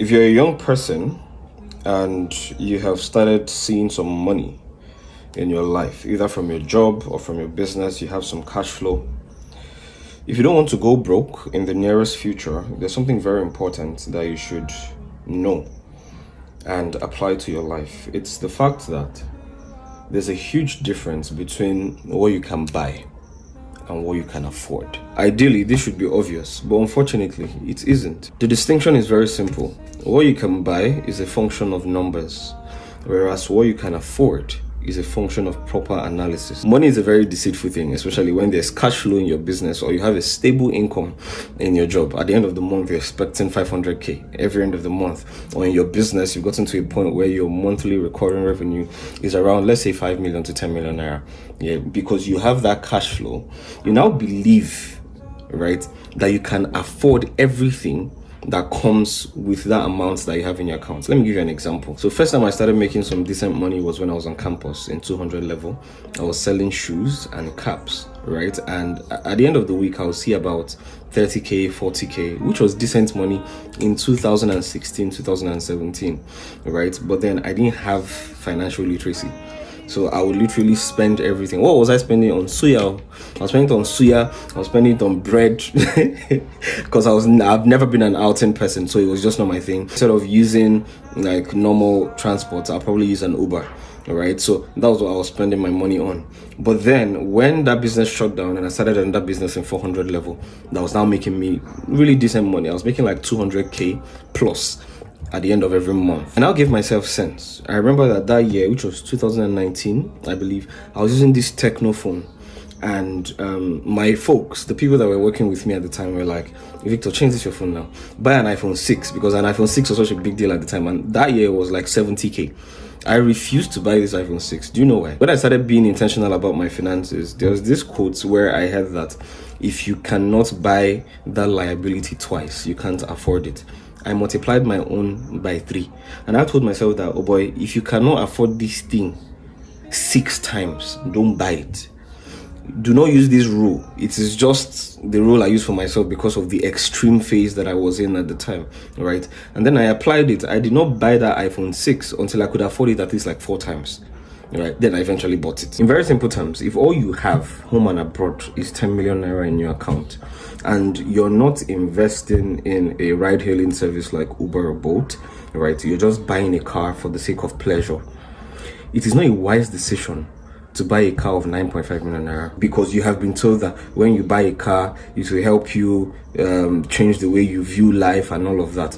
If you're a young person and you have started seeing some money in your life, either from your job or from your business, you have some cash flow. If you don't want to go broke in the nearest future, there's something very important that you should know and apply to your life. It's the fact that there's a huge difference between what you can buy and what you can afford. Ideally, this should be obvious, but unfortunately, it isn't. The distinction is very simple. What you can buy is a function of numbers, whereas what you can afford is a function of proper analysis. Money is a very deceitful thing, especially when there's cash flow in your business or you have a stable income in your job. At the end of the month, you're expecting 500k every end of the month. Or in your business, you've gotten to a point where your monthly recurring revenue is around, let's say, 5 million to 10 million naira. Yeah, because you have that cash flow, you now believe, right, that you can afford everything that comes with that amount that you have in your account. Let me give you an example. So first time I started making some decent money was when I was on campus in 200 level. I was selling shoes and caps, right? And at the end of the week, I would see about 30k, 40k, which was decent money in 2016, 2017, right? But then I didn't have financial literacy. So I would literally spend everything. What was I spending on? Suya. I was spending it on suya. I was spending it on bread because I've never been an outing person, so it was just not my thing. Instead of using like normal transport, I'll probably use an Uber. All right, so that was what I was spending my money on. But then when that business shut down and I started on that business in 400 level, that was now making me really decent money. I was making like 200k plus at the end of every month. And I'll give myself sense. I remember that year, which was 2019, I believe, I was using this Techno phone. And my folks, the people that were working with me at the time, were like, Victor, change this your phone now. Buy an iPhone 6, because an iPhone 6 was such a big deal at the time. And that year was like 70k. I refused to buy this iPhone 6. Do you know why? When I started being intentional about my finances, there was this quote where I heard that if you cannot buy that liability twice, you can't afford it. I multiplied my own by 3. And I told myself that, oh boy, if you cannot afford this thing 6 times, don't buy it. Do not use this rule. It is just the rule I use for myself because of the extreme phase that I was in at the time, right? And then I applied it. I did not buy that iPhone 6 until I could afford it at least like 4 times. Right, then I eventually bought it. In very simple terms, if all you have home and abroad is 10 million naira in your account and you're not investing in a ride-hailing service like Uber or Bolt, right, you're just buying a car for the sake of pleasure, it is not a wise decision to buy a car of 9.5 million naira, because you have been told that when you buy a car, it will help you change the way you view life and all of that.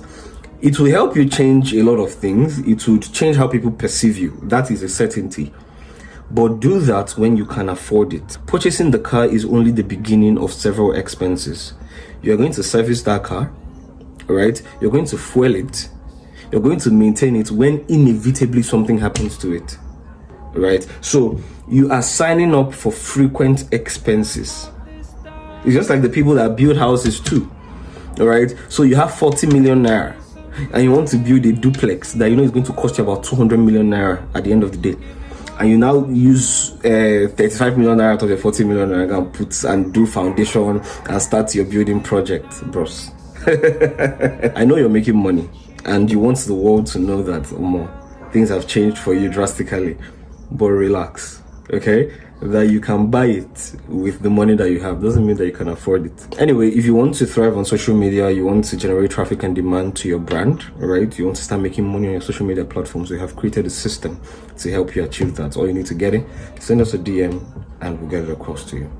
It will help you change a lot of things. It would change how people perceive you. That is a certainty. But do that when you can afford it. Purchasing the car is only the beginning of several expenses. You're going to service that car, right? You're going to fuel it. You're going to maintain it when inevitably something happens to it, right? So you are signing up for frequent expenses. It's just like the people that build houses too, all right? So you have 40 million naira. And you want to build a duplex that you know is going to cost you about 200 million naira at the end of the day, and you now use 35 million naira out of the 40 million naira and put and do foundation and start your building project, bros. I know you're making money and you want the world to know that more things have changed for you drastically, but relax, okay? That you can buy it with the money that you have doesn't mean that you can afford it. Anyway, if you want to thrive on social media, you want to generate traffic and demand to your brand, right? You want to start making money on your social media platforms, we have created a system to help you achieve that. All you need to get it, send us a DM and we'll get it across to you.